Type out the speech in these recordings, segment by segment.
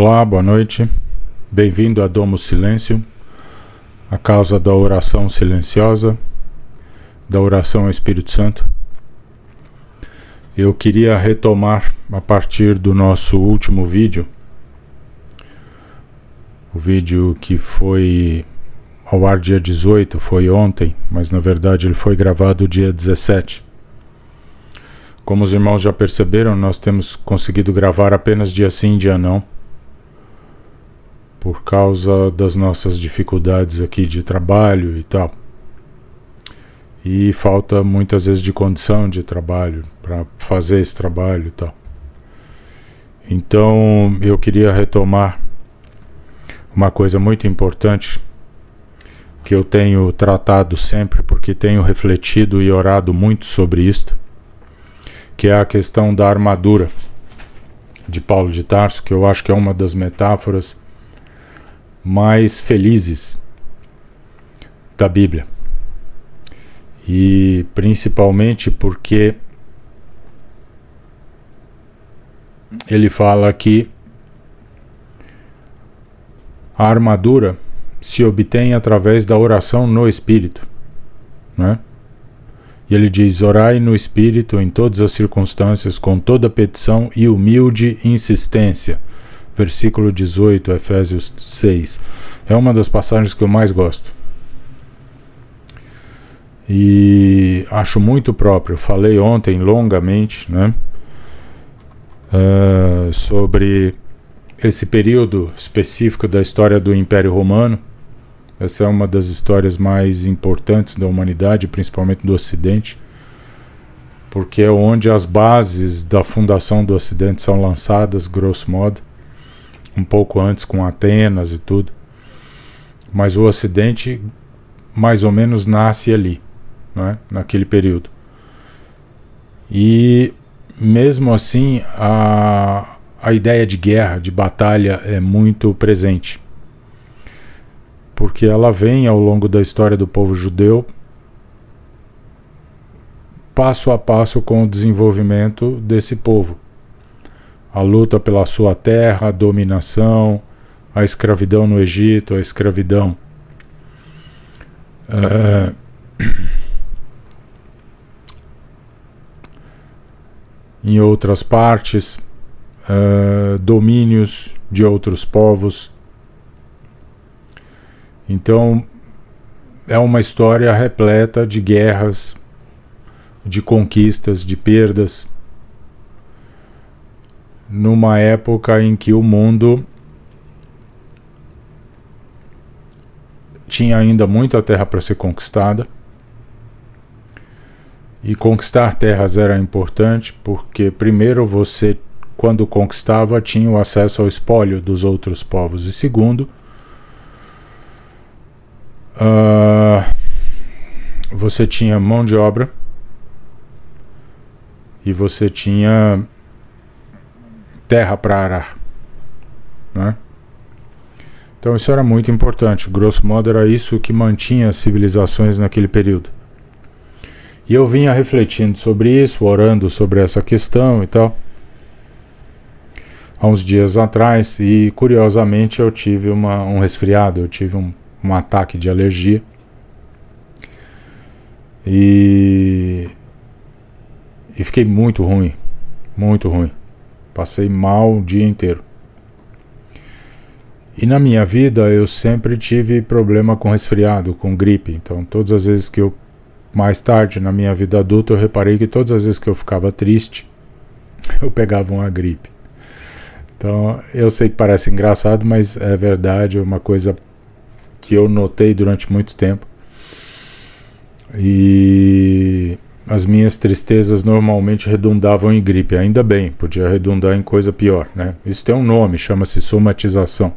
Olá, boa noite. Bem-vindo a Domus Silêncio, a causa da oração silenciosa, da oração ao Espírito Santo. Eu queria retomar a partir do nosso último vídeo, o vídeo que foi ao ar dia 18, foi ontem, mas na verdade ele foi gravado dia 17. Como os irmãos já perceberam, nós temos conseguido gravar apenas dia sim, dia não, por causa das nossas dificuldades aqui de trabalho e tal. E falta muitas vezes de condição de trabalho para fazer esse trabalho e tal. Então eu queria retomar uma coisa muito importante que eu tenho tratado sempre, porque tenho refletido e orado muito sobre isto, que é a questão da armadura de Paulo de Tarso, que eu acho que é uma das metáforas mais felizes da Bíblia. E principalmente porque ele fala que a armadura se obtém através da oração no Espírito, né? E ele diz: orai no Espírito em todas as circunstâncias, com toda petição e humilde insistência. Versículo 18, Efésios 6. É uma das passagens que eu mais gosto. E acho muito próprio. Falei ontem longamente, né, sobre esse período específico da história do Império Romano. Essa é uma das histórias mais importantes da humanidade, principalmente do Ocidente, porque é onde as bases da fundação do Ocidente são lançadas, grosso modo, um pouco antes com Atenas e tudo. Mas o Ocidente mais ou menos nasce ali, né, naquele período. E mesmo assim a ideia de guerra, de batalha é muito presente, porque ela vem ao longo da história do povo judeu passo a passo com o desenvolvimento desse povo. A luta pela sua terra, a dominação, a escravidão no Egito, a escravidão em outras partes, domínios de outros povos. Então é uma história repleta de guerras, de conquistas, de perdas, numa época em que o mundo tinha ainda muita terra para ser conquistada. E conquistar terras era importante porque, primeiro, você, quando conquistava, tinha o acesso ao espólio dos outros povos. E segundo, você tinha mão de obra e você tinha terra para arar, né? Então isso era muito importante. Grosso modo era isso que mantinha as civilizações naquele período. E eu vinha refletindo sobre isso, orando sobre essa questão e tal, há uns dias atrás, e curiosamente eu tive um resfriado, eu tive um ataque de alergia. E fiquei muito ruim, muito ruim. Passei mal o dia inteiro. E na minha vida eu sempre tive problema com resfriado, com gripe. Então todas as vezes que eu, mais tarde na minha vida adulta, eu reparei que todas as vezes que eu ficava triste, eu pegava uma gripe. Então eu sei que parece engraçado, mas é verdade, é uma coisa que eu notei durante muito tempo. E as minhas tristezas normalmente redundavam em gripe. Ainda bem, podia redundar em coisa pior, né? Isso tem um nome, chama-se somatização,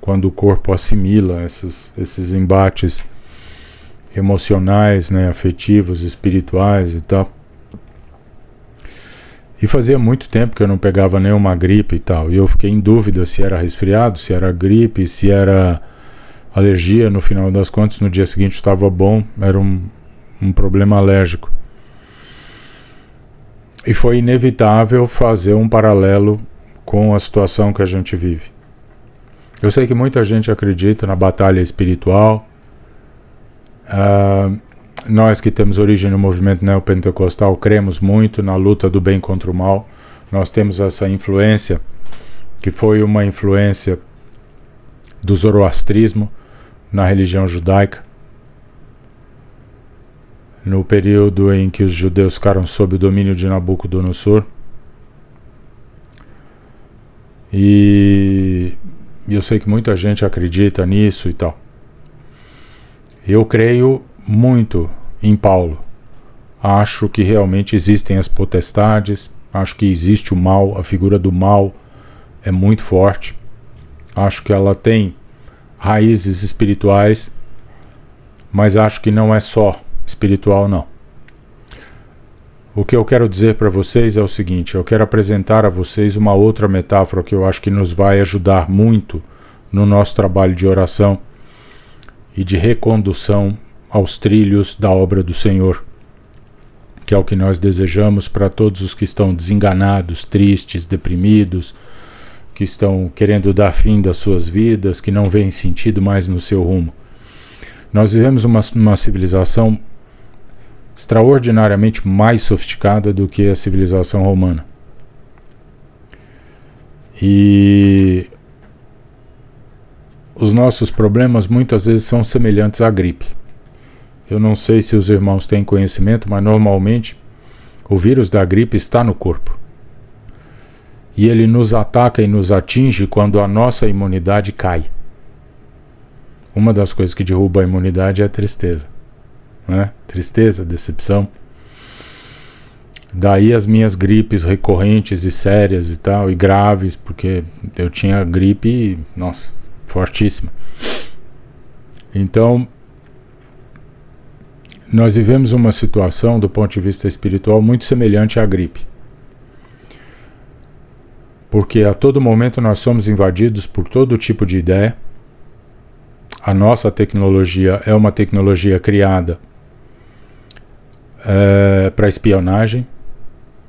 quando o corpo assimila esses embates emocionais, né, afetivos, espirituais e tal. E fazia muito tempo que eu não pegava nenhuma gripe e tal, e eu fiquei em dúvida se era resfriado, se era gripe, se era alergia. No final das contas, no dia seguinte estava bom, era um problema alérgico. E foi inevitável fazer um paralelo com a situação que a gente vive. Eu sei que muita gente acredita na batalha espiritual. Nós que temos origem no movimento neopentecostal cremos muito na luta do bem contra o mal. Nós temos essa influência, que foi uma influência do zoroastrismo na religião judaica, no período em que os judeus ficaram sob o domínio de Nabucodonosor. E eu sei que muita gente acredita nisso e tal. Eu creio muito em Paulo. Acho que realmente existem as potestades, acho que existe o mal, a figura do mal é muito forte. Acho que ela tem raízes espirituais, mas acho que não é só espiritual, não. O que eu quero dizer para vocês é o seguinte: eu quero apresentar a vocês uma outra metáfora que eu acho que nos vai ajudar muito no nosso trabalho de oração e de recondução aos trilhos da obra do Senhor, que é o que nós desejamos para todos os que estão desenganados, tristes, deprimidos, que estão querendo dar fim das suas vidas, que não veem sentido mais no seu rumo. Nós vivemos uma civilização extraordinariamente mais sofisticada do que a civilização romana. E os nossos problemas muitas vezes são semelhantes à gripe. Eu não sei se os irmãos têm conhecimento, mas normalmente o vírus da gripe está no corpo. E ele nos ataca e nos atinge quando a nossa imunidade cai. Uma das coisas que derruba a imunidade é a tristeza, né? Tristeza, decepção. Daí as minhas gripes recorrentes e sérias e tal, e graves, porque eu tinha gripe, nossa, fortíssima. Então, nós vivemos uma situação, do ponto de vista espiritual, muito semelhante à gripe. Porque a todo momento nós somos invadidos por todo tipo de ideia. A nossa tecnologia é uma tecnologia criada para espionagem,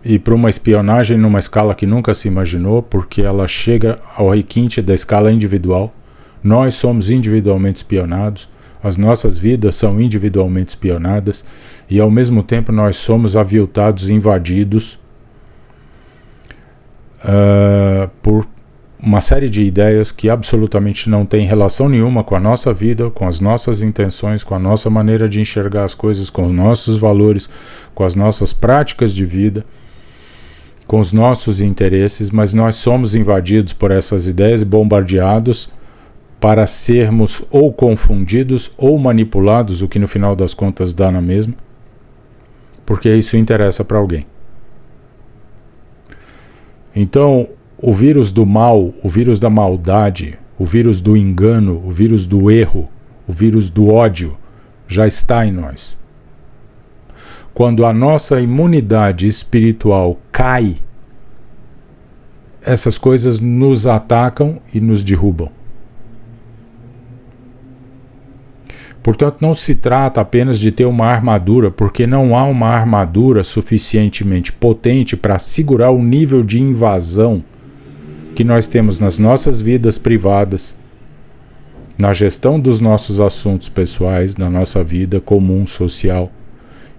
e para uma espionagem numa escala que nunca se imaginou, porque ela chega ao requinte da escala individual. Nós somos individualmente espionados, as nossas vidas são individualmente espionadas, e ao mesmo tempo nós somos aviltados, invadidos por uma série de ideias que absolutamente não têm relação nenhuma com a nossa vida, com as nossas intenções, com a nossa maneira de enxergar as coisas, com os nossos valores, com as nossas práticas de vida, com os nossos interesses, mas nós somos invadidos por essas ideias e bombardeados para sermos ou confundidos ou manipulados, o que no final das contas dá na mesma, porque isso interessa para alguém. Então, o vírus do mal, o vírus da maldade, o vírus do engano, o vírus do erro, o vírus do ódio já está em nós. Quando a nossa imunidade espiritual cai, essas coisas nos atacam e nos derrubam. Portanto, não se trata apenas de ter uma armadura, porque não há uma armadura suficientemente potente para segurar o nível de invasão que nós temos nas nossas vidas privadas, na gestão dos nossos assuntos pessoais, na nossa vida comum, social,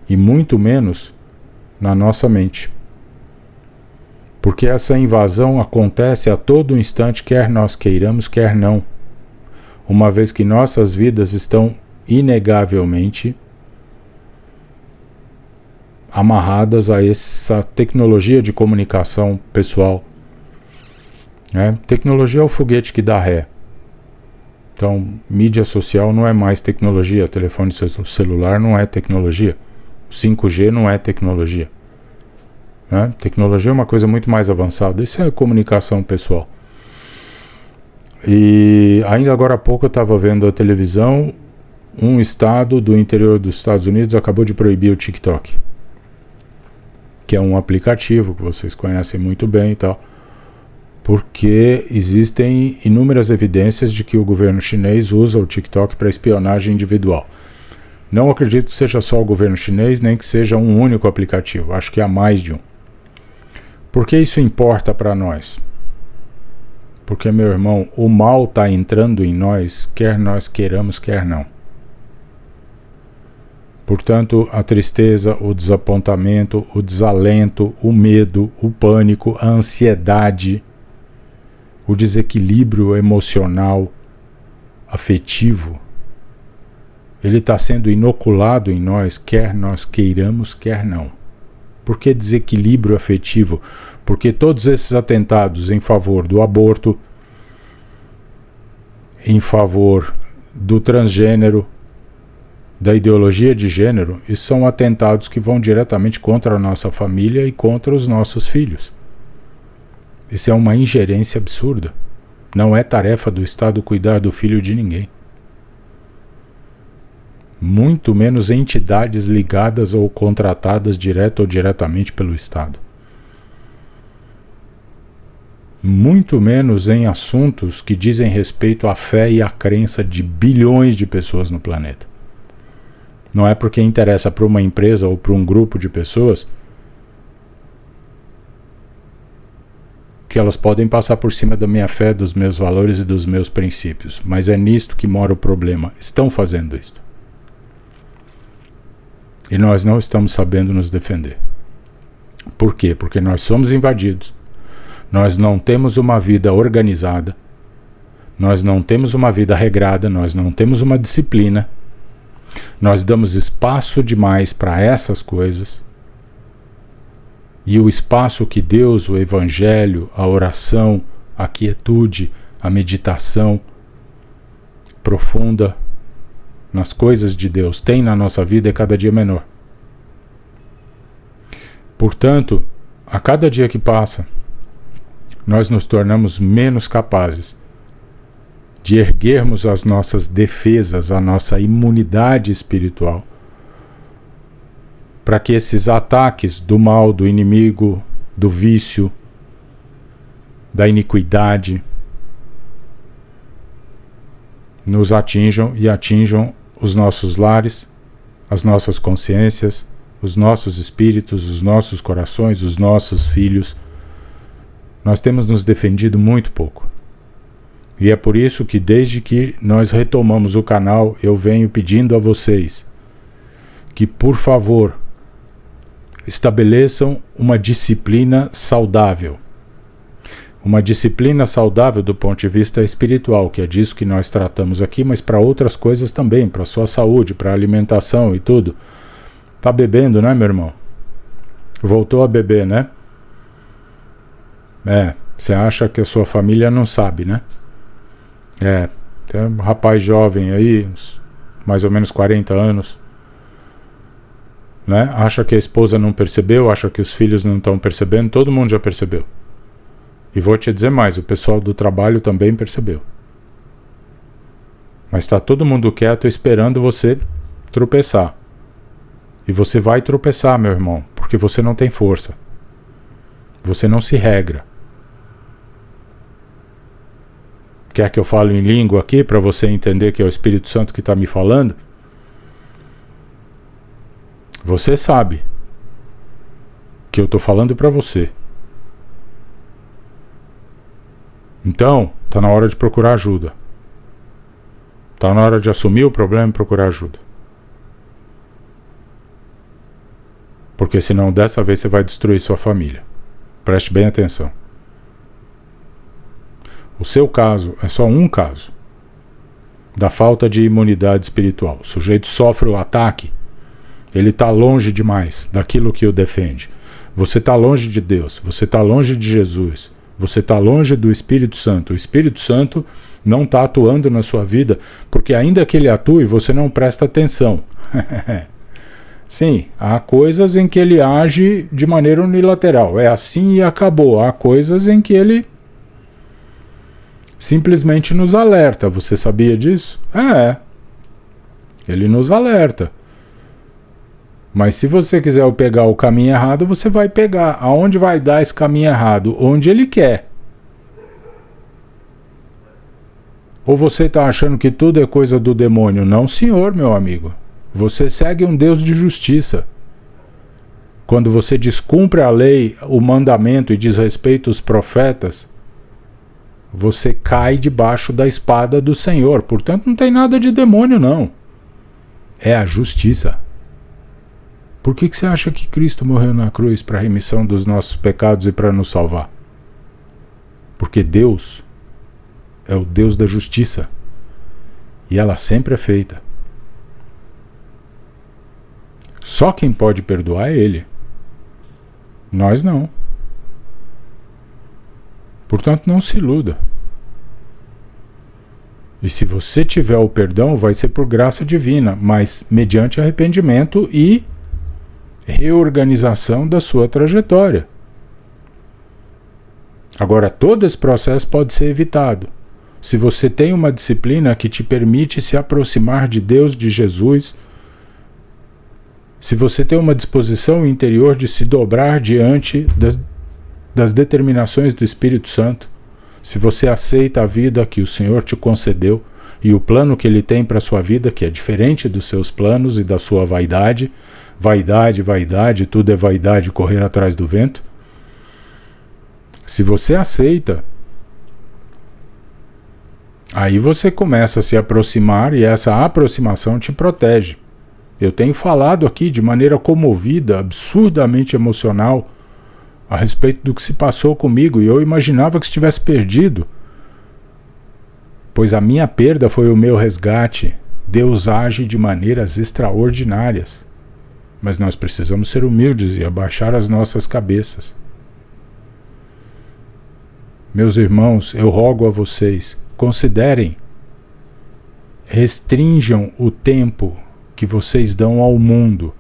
e muito menos na nossa mente. Porque essa invasão acontece a todo instante, quer nós queiramos, quer não. Uma vez que nossas vidas estão inegavelmente amarradas a essa tecnologia de comunicação pessoal. Tecnologia é o foguete que dá ré. Então, mídia social não é mais tecnologia, telefone celular não é tecnologia, 5G não é tecnologia. Tecnologia é uma coisa muito mais avançada, isso é comunicação pessoal. E ainda agora há pouco eu estava vendo a televisão, um estado do interior dos Estados Unidos acabou de proibir o TikTok, que é um aplicativo que vocês conhecem muito bem e tal, porque existem inúmeras evidências de que o governo chinês usa o TikTok para espionagem individual. Não acredito que seja só o governo chinês, nem que seja um único aplicativo, acho que há mais de um. Por que isso importa para nós? Porque, meu irmão, o mal está entrando em nós, quer nós queiramos, quer não. Portanto, a tristeza, o desapontamento, o desalento, o medo, o pânico, a ansiedade, o desequilíbrio emocional, afetivo, ele está sendo inoculado em nós, quer nós queiramos, quer não. Por que desequilíbrio afetivo? Porque todos esses atentados em favor do aborto, em favor do transgênero, da ideologia de gênero, isso são atentados que vão diretamente contra a nossa família e contra os nossos filhos. Isso é uma ingerência absurda. Não é tarefa do Estado cuidar do filho de ninguém. Muito menos entidades ligadas ou contratadas direto ou diretamente pelo Estado. Muito menos em assuntos que dizem respeito à fé e à crença de bilhões de pessoas no planeta. Não é porque interessa para uma empresa ou para um grupo de pessoas que elas podem passar por cima da minha fé, dos meus valores e dos meus princípios. Mas é nisto que mora o problema. Estão fazendo isto. E nós não estamos sabendo nos defender. Por quê? Porque nós somos invadidos. Nós não temos uma vida organizada. Nós não temos uma vida regrada. Nós não temos uma disciplina. Nós damos espaço demais para essas coisas. E o espaço que Deus, o Evangelho, a oração, a quietude, a meditação profunda nas coisas de Deus tem na nossa vida é cada dia menor. Portanto, a cada dia que passa, nós nos tornamos menos capazes de erguermos as nossas defesas, a nossa imunidade espiritual, para que esses ataques do mal, do inimigo, do vício, da iniquidade, nos atinjam e atinjam os nossos lares, as nossas consciências, os nossos espíritos, os nossos corações, os nossos filhos. Nós temos nos defendido muito pouco. E é por isso que desde que nós retomamos o canal, eu venho pedindo a vocês que, por favor, estabeleçam uma disciplina saudável. Uma disciplina saudável do ponto de vista espiritual, que é disso que nós tratamos aqui, mas para outras coisas também, para a sua saúde, para a alimentação e tudo. Tá bebendo, né, meu irmão? Voltou a beber, né? Você acha que a sua família não sabe, né? Tem um rapaz jovem aí, mais ou menos 40 anos, né? Acha que a esposa não percebeu, acha que os filhos não estão percebendo, todo mundo já percebeu. E vou te dizer mais, o pessoal do trabalho também percebeu. Mas está todo mundo quieto esperando você tropeçar. E você vai tropeçar, meu irmão, porque você não tem força. Você não se regra. Quer que eu fale em língua aqui para você entender que é o Espírito Santo que está me falando? Você sabe que eu estou falando para você. Então, está na hora de procurar ajuda. Está na hora de assumir o problema e procurar ajuda. Porque senão dessa vez você vai destruir sua família. Preste bem atenção. O seu caso é só um caso da falta de imunidade espiritual. O sujeito sofre o ataque, ele está longe demais daquilo que o defende. Você está longe de Deus, você está longe de Jesus, você está longe do Espírito Santo. O Espírito Santo não está atuando na sua vida, porque ainda que ele atue, você não presta atenção. Sim, há coisas em que ele age de maneira unilateral. É assim e acabou. Há coisas em que ele simplesmente nos alerta. Você sabia disso? Ele nos alerta. Mas se você quiser pegar o caminho errado, você vai pegar. Aonde vai dar esse caminho errado? Onde ele quer. Ou você está achando que tudo é coisa do demônio? Não, senhor, meu amigo. Você segue um Deus de justiça. Quando você descumpre a lei, o mandamento e desrespeita os profetas, você cai debaixo da espada do Senhor. Portanto, não tem nada de demônio, não. É a justiça. Por que você acha que Cristo morreu na cruz para a remissão dos nossos pecados e para nos salvar? Porque Deus é o Deus da justiça. E ela sempre é feita. Só quem pode perdoar é Ele. Nós não. Portanto, não se iluda. E se você tiver o perdão, vai ser por graça divina, mas mediante arrependimento e reorganização da sua trajetória. Agora, todo esse processo pode ser evitado. Se você tem uma disciplina que te permite se aproximar de Deus, de Jesus, se você tem uma disposição interior de se dobrar diante das determinações do Espírito Santo, se você aceita a vida que o Senhor te concedeu e o plano que Ele tem para a sua vida, que é diferente dos seus planos e da sua vaidade, vaidade, tudo é vaidade, correr atrás do vento. Se você aceita, aí você começa a se aproximar e essa aproximação te protege. Eu tenho falado aqui de maneira comovida, absurdamente emocional, a respeito do que se passou comigo, e eu imaginava que estivesse perdido, pois a minha perda foi o meu resgate. Deus age de maneiras extraordinárias, mas nós precisamos ser humildes e abaixar as nossas cabeças. Meus irmãos, eu rogo a vocês, considerem, restringam o tempo que vocês dão ao mundo.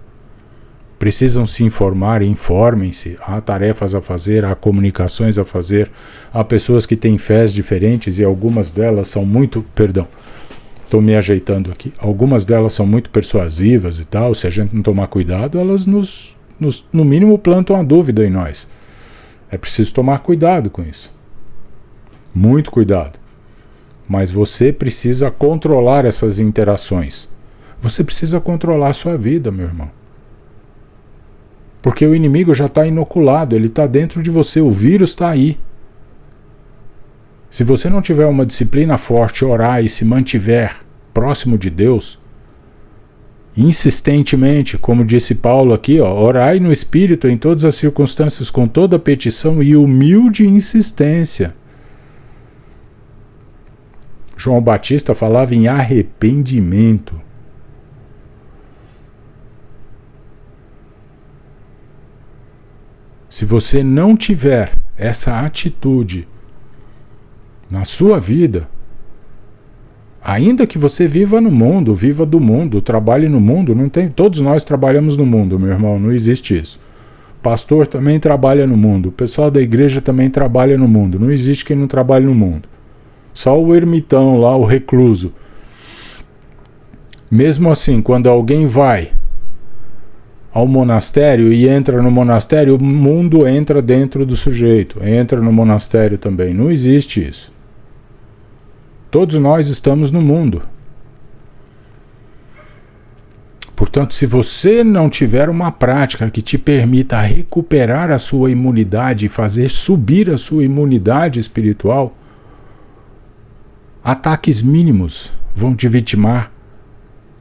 Precisam se informar, informem-se. Há tarefas a fazer, há comunicações a fazer, há pessoas que têm fés diferentes e algumas delas são muito... Estou me ajeitando aqui. Algumas delas são muito persuasivas e tal. Se a gente não tomar cuidado, elas no mínimo plantam a dúvida em nós. É preciso tomar cuidado com isso. Muito cuidado. Mas você precisa controlar essas interações. Você precisa controlar a sua vida, meu irmão. Porque o inimigo já está inoculado, ele está dentro de você, o vírus está aí. Se você não tiver uma disciplina forte, orar e se mantiver próximo de Deus, insistentemente, como disse Paulo aqui, orai no Espírito em todas as circunstâncias, com toda petição e humilde insistência. João Batista falava em arrependimento. Se você não tiver essa atitude na sua vida, ainda que você viva no mundo, viva do mundo, trabalhe no mundo, não tem, todos nós trabalhamos no mundo, meu irmão, não existe isso. Pastor também trabalha no mundo, o pessoal da igreja também trabalha no mundo, não existe quem não trabalhe no mundo. Só o ermitão lá, o recluso. Mesmo assim, quando alguém vai ao monastério e entra no monastério, o mundo entra dentro do sujeito, entra no monastério também. Não existe isso. Todos nós estamos no mundo. Portanto, se você não tiver uma prática que te permita recuperar a sua imunidade e fazer subir a sua imunidade espiritual, ataques mínimos vão te vitimar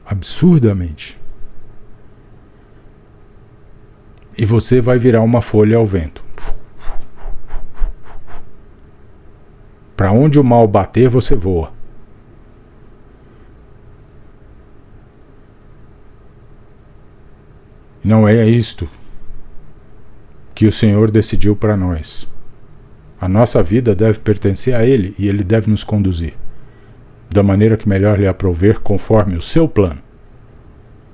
absurdamente. E você vai virar uma folha ao vento. Para onde o mal bater, você voa. Não é isto que o Senhor decidiu para nós. A nossa vida deve pertencer a Ele e Ele deve nos conduzir da maneira que melhor lhe aprouver, conforme o seu plano.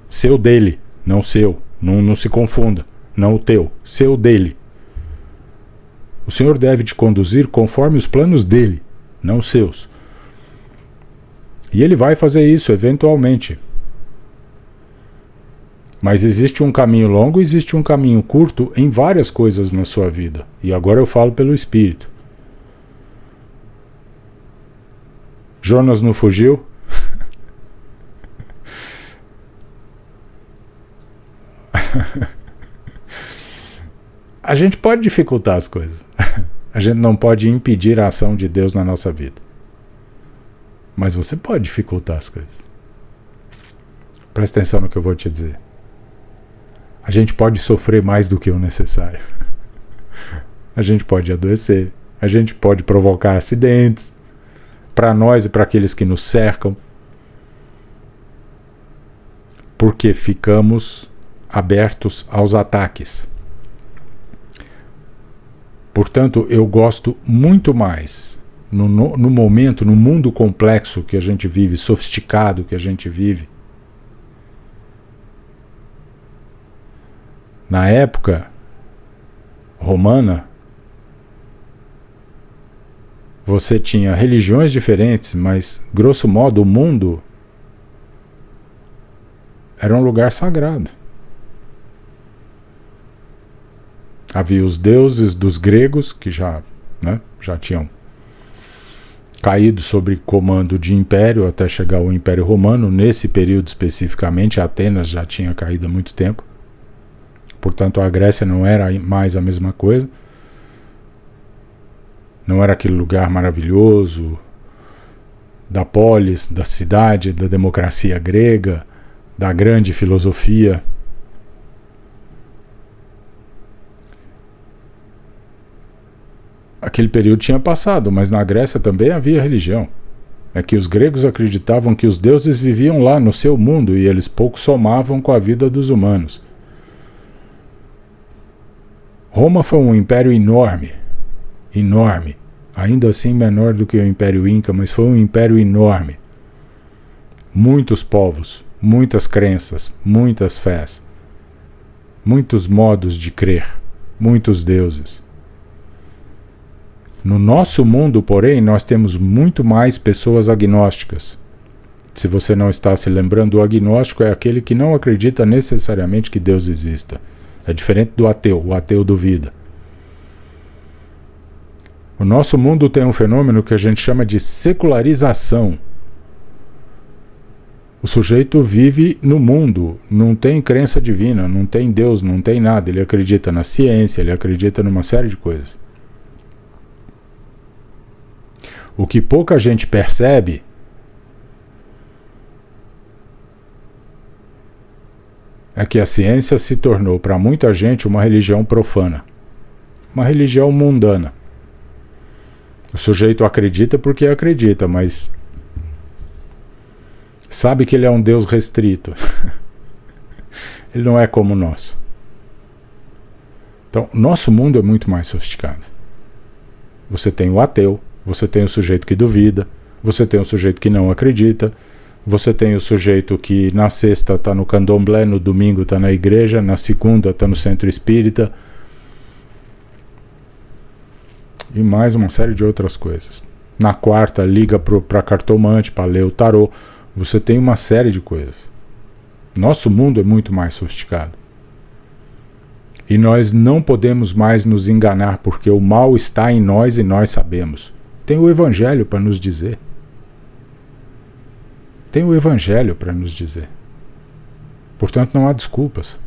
Seu dele, não seu. Não se confunda. Não o teu, seu dele. O Senhor deve te conduzir conforme os planos dele, não os seus. E ele vai fazer isso eventualmente. Mas existe um caminho longo, existe um caminho curto em várias coisas na sua vida. E agora eu falo pelo Espírito. Jonas não fugiu? A gente pode dificultar as coisas. A gente não pode impedir a ação de Deus na nossa vida. Mas você pode dificultar as coisas. Presta atenção no que eu vou te dizer. A gente pode sofrer mais do que o necessário. A gente pode adoecer. A gente pode provocar acidentes. Para nós e para aqueles que nos cercam. Porque ficamos abertos aos ataques. Portanto, eu gosto muito mais, no momento, no mundo complexo que a gente vive, sofisticado que a gente vive. Na época romana, você tinha religiões diferentes, mas, grosso modo, o mundo era um lugar sagrado. Havia os deuses dos gregos, que já tinham caído sob comando de império até chegar ao Império Romano. Nesse período especificamente, Atenas já tinha caído há muito tempo. Portanto, a Grécia não era mais a mesma coisa. Não era aquele lugar maravilhoso da polis, da cidade, da democracia grega, da grande filosofia. Aquele período tinha passado, mas na Grécia também havia religião. É que os gregos acreditavam que os deuses viviam lá no seu mundo e eles pouco somavam com a vida dos humanos. Roma foi um império enorme, enorme. Ainda assim menor do que o Império Inca, mas foi um império enorme. Muitos povos, muitas crenças, muitas fés, muitos modos de crer, muitos deuses. No nosso mundo, porém, nós temos muito mais pessoas agnósticas. Se você não está se lembrando, o agnóstico é aquele que não acredita necessariamente que Deus exista. É diferente do ateu. O ateu duvida. O nosso mundo tem um fenômeno que a gente chama de secularização. O sujeito vive no mundo, não tem crença divina, não tem Deus, não tem nada. Ele acredita na ciência, ele acredita numa série de coisas. O que pouca gente percebe é que a ciência se tornou para muita gente uma religião profana, uma religião mundana. O sujeito acredita porque acredita, mas sabe que ele é um Deus restrito. Ele não é como o nosso. Então, nosso mundo é muito mais sofisticado. Você tem o ateu, você tem o sujeito que duvida, você tem o sujeito que não acredita, você tem o sujeito que na sexta está no candomblé, no domingo está na igreja, na segunda está no centro espírita, e mais uma série de outras coisas. Na quarta liga para cartomante, para ler o tarô. Você tem uma série de coisas. Nosso mundo é muito mais sofisticado. E nós não podemos mais nos enganar, porque o mal está em nós e nós sabemos. Tem o Evangelho para nos dizer. Tem o Evangelho para nos dizer. Portanto, não há desculpas.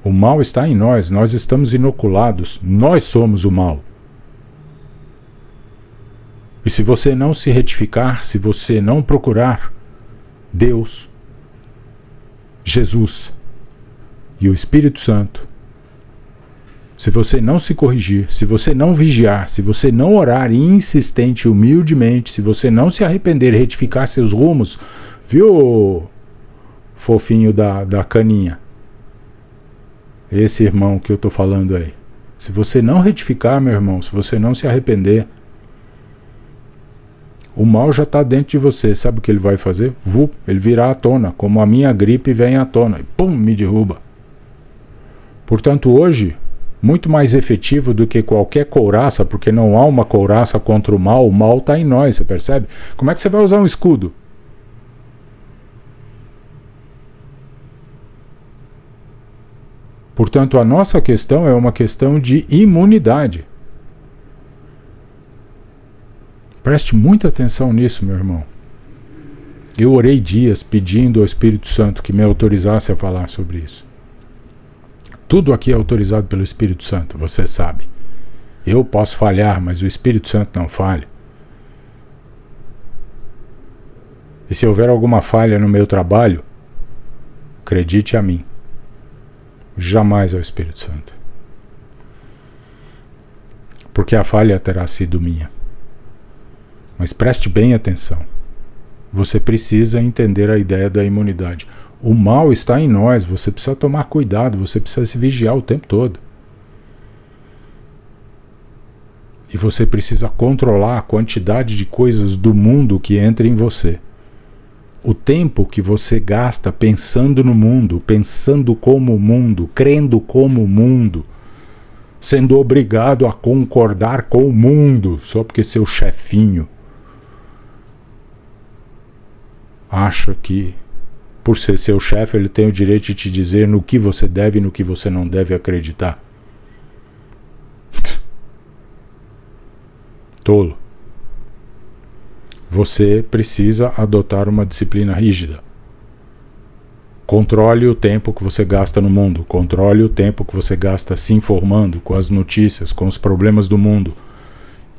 O mal está em nós, nós estamos inoculados, nós somos o mal. E se você não se retificar, se você não procurar Deus, Jesus e o Espírito Santo, se você não se corrigir, se você não vigiar, se você não orar insistente, humildemente, se você não se arrepender e retificar seus rumos, viu, fofinho da caninha? Esse irmão que eu estou falando aí. Se você não retificar, meu irmão, se você não se arrepender, o mal já está dentro de você. Sabe o que ele vai fazer? Ele virá à tona, como a minha gripe vem à tona. E pum, me derruba. Portanto, hoje, muito mais efetivo do que qualquer couraça, porque não há uma couraça contra o mal está em nós, você percebe? Como é que você vai usar um escudo? Portanto, a nossa questão é uma questão de imunidade. Preste muita atenção nisso, meu irmão. Eu orei dias pedindo ao Espírito Santo que me autorizasse a falar sobre isso. Tudo aqui é autorizado pelo Espírito Santo, você sabe. Eu posso falhar, mas o Espírito Santo não falha. E se houver alguma falha no meu trabalho, acredite a mim, jamais ao Espírito Santo. Porque a falha terá sido minha. Mas preste bem atenção. Você precisa entender a ideia da imunidade. O mal está em nós, você precisa tomar cuidado, você precisa se vigiar o tempo todo. E você precisa controlar a quantidade de coisas do mundo que entra em você. O tempo que você gasta pensando no mundo, pensando como o mundo, crendo como o mundo, sendo obrigado a concordar com o mundo só porque seu chefinho acha que, por ser seu chefe, ele tem o direito de te dizer no que você deve e no que você não deve acreditar. Tolo. Você precisa adotar uma disciplina rígida. Controle o tempo que você gasta no mundo. Controle o tempo que você gasta se informando com as notícias, com os problemas do mundo.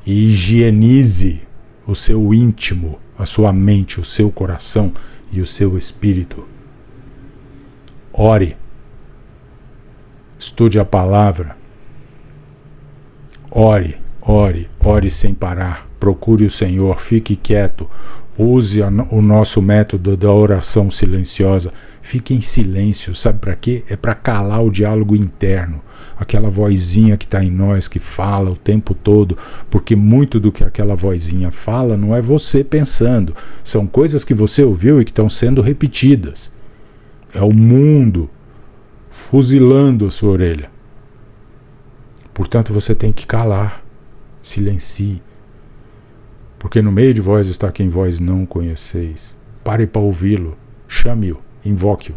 E higienize o seu íntimo, a sua mente, o seu coração e o seu espírito. Ore. Estude a palavra. Ore, ore, ore sem parar. Procure o Senhor, fique quieto. Use o nosso método da oração silenciosa. Fique em silêncio. Sabe para quê? É para calar o diálogo interno. Aquela vozinha que está em nós, que fala o tempo todo. Porque muito do que aquela vozinha fala não é você pensando. São coisas que você ouviu e que estão sendo repetidas. É o mundo fuzilando a sua orelha. Portanto, você tem que calar. Silencie. Porque no meio de vós está quem vós não conheceis. Pare para ouvi-lo, chame-o, invoque-o.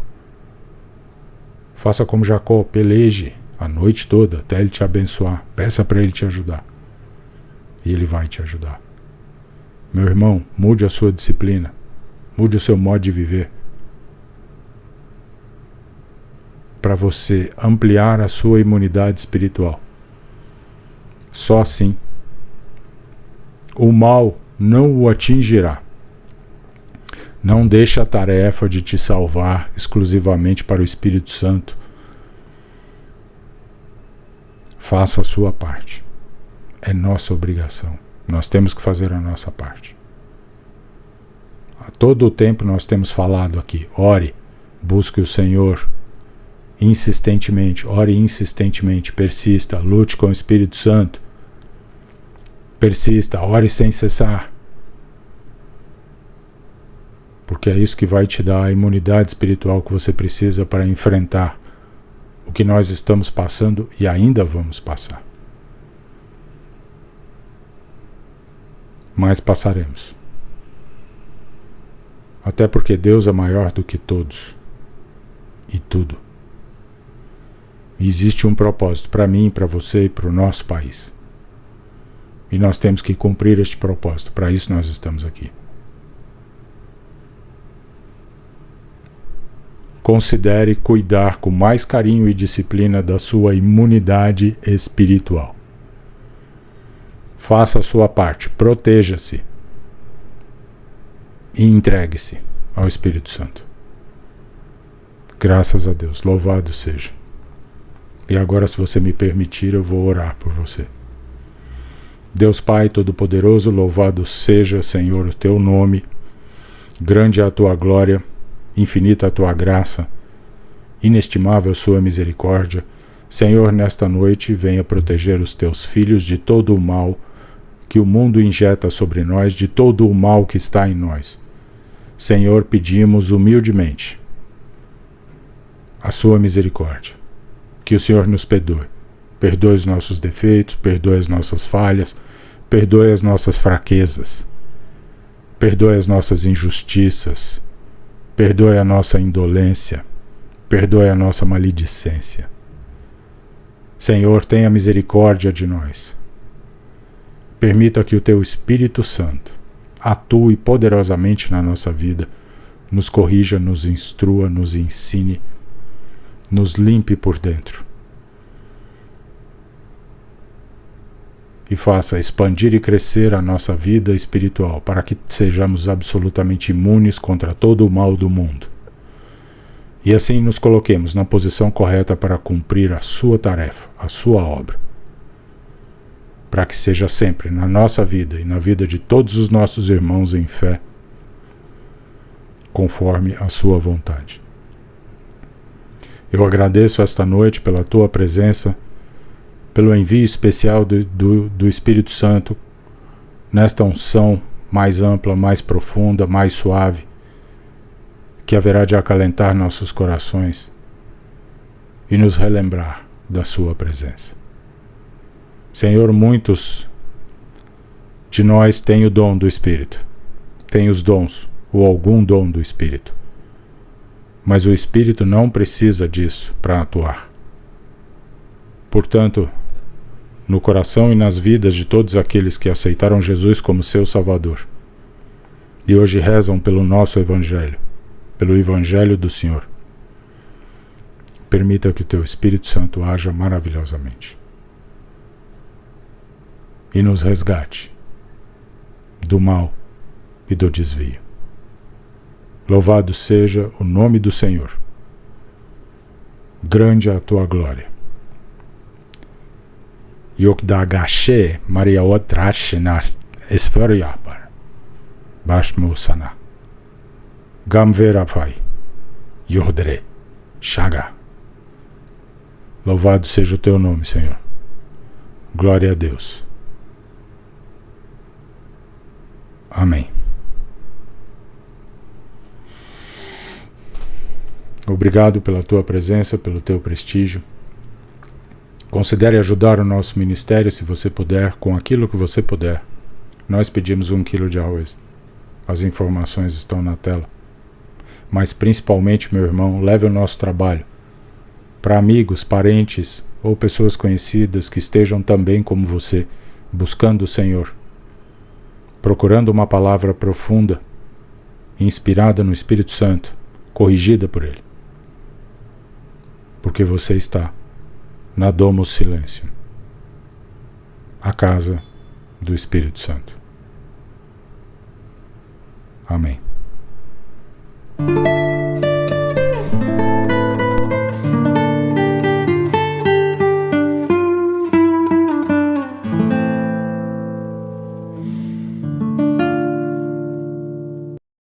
Faça como Jacó, peleje a noite toda até ele te abençoar. Peça para ele te ajudar. E ele vai te ajudar. Meu irmão, mude a sua disciplina. Mude o seu modo de viver. Para você ampliar a sua imunidade espiritual. Só assim o mal não o atingirá. Não deixe a tarefa de te salvar exclusivamente para o Espírito Santo. Faça a sua parte. É nossa obrigação. Nós temos que fazer a nossa parte. A todo o tempo nós temos falado aqui. Ore, busque o Senhor insistentemente. Ore insistentemente. Persista, lute com o Espírito Santo. Persista, ore sem cessar. Porque é isso que vai te dar a imunidade espiritual que você precisa para enfrentar o que nós estamos passando e ainda vamos passar. Mas passaremos. Até porque Deus é maior do que todos e tudo. E existe um propósito para mim, para você e para o nosso país. E nós temos que cumprir este propósito. Para isso nós estamos aqui. Considere cuidar com mais carinho e disciplina da sua imunidade espiritual. Faça a sua parte. Proteja-se. E entregue-se ao Espírito Santo. Graças a Deus. Louvado seja. E agora, se você me permitir, eu vou orar por você. Deus Pai Todo-Poderoso, louvado seja, Senhor, o Teu nome. Grande é a Tua glória, infinita a Tua graça, inestimável a Sua misericórdia. Senhor, nesta noite, venha proteger os Teus filhos de todo o mal que o mundo injeta sobre nós, de todo o mal que está em nós. Senhor, pedimos humildemente a Sua misericórdia. Que o Senhor nos perdoe. Perdoe os nossos defeitos, perdoe as nossas falhas, perdoe as nossas fraquezas, perdoe as nossas injustiças, perdoe a nossa indolência, perdoe a nossa maledicência. Senhor, tenha misericórdia de nós. Permita que o Teu Espírito Santo atue poderosamente na nossa vida, nos corrija, nos instrua, nos ensine, nos limpe por dentro. e faça expandir e crescer a nossa vida espiritual, para que sejamos absolutamente imunes contra todo o mal do mundo. E assim nos coloquemos na posição correta para cumprir a sua tarefa, a sua obra. Para que seja sempre na nossa vida e na vida de todos os nossos irmãos em fé, conforme a sua vontade. Eu agradeço esta noite pela tua presença, pelo envio especial do Espírito Santo, nesta unção mais ampla, mais profunda, mais suave, que haverá de acalentar nossos corações e nos relembrar da sua presença. Senhor, muitos de nós têm o dom do Espírito, têm os dons, ou algum dom do Espírito. Mas o Espírito não precisa disso para atuar. Portanto, no coração e nas vidas de todos aqueles que aceitaram Jesus como seu Salvador e hoje rezam pelo nosso Evangelho, pelo Evangelho do Senhor, permita que o teu Espírito Santo haja maravilhosamente e nos resgate do mal e do desvio. Louvado seja o nome do Senhor. Grande a tua glória. Yokdagashe Maria Otrashena Esfariapar Bashmusana Gamverafai Yordre Shaga. Louvado seja o teu nome, Senhor. Glória a Deus. Amém. Obrigado pela tua presença, pelo teu prestígio. Considere ajudar o nosso ministério, se você puder, com aquilo que você puder. Nós pedimos 1 quilo de arroz. As informações estão na tela. Mas principalmente, meu irmão, leve o nosso trabalho para amigos, parentes ou pessoas conhecidas que estejam também como você, buscando o Senhor, procurando uma palavra profunda, inspirada no Espírito Santo, corrigida por Ele. Porque você está na Domus Silencium, a casa do Espírito Santo. Amém.